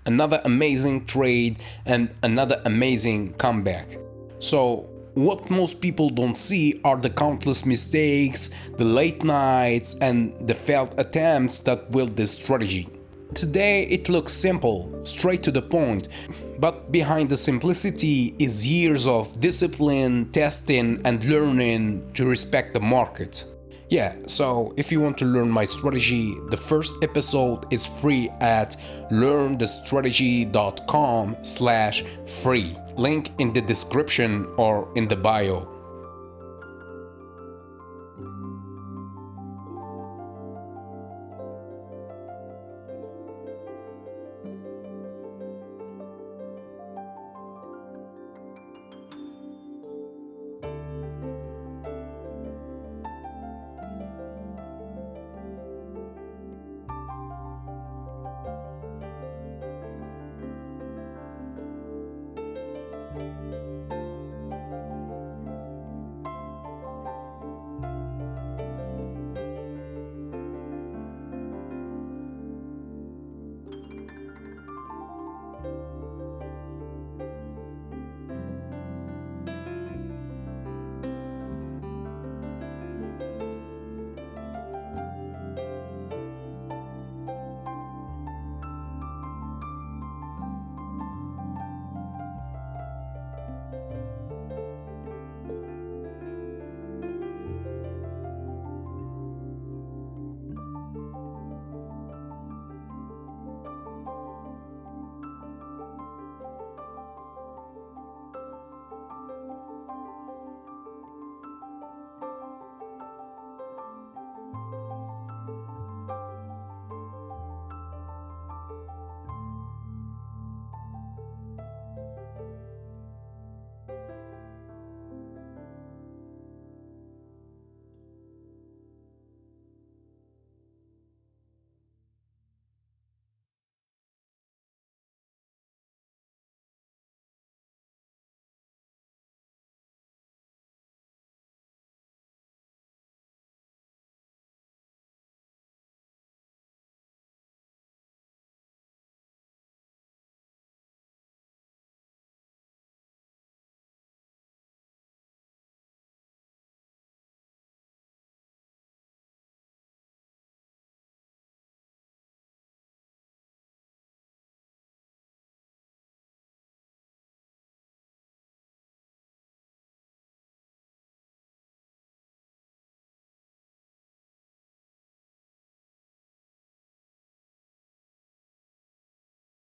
another amazing trade, and another amazing comeback. So what most people don't see are the countless mistakes, the late nights, and the failed attempts that built this strategy. Today it looks simple, straight to the point, but behind the simplicity is years of discipline, testing, and learning to respect the market. Yeah, so if you want to learn my strategy, the first episode is free at learnthestrategy.com/free. Link in the description or in the bio.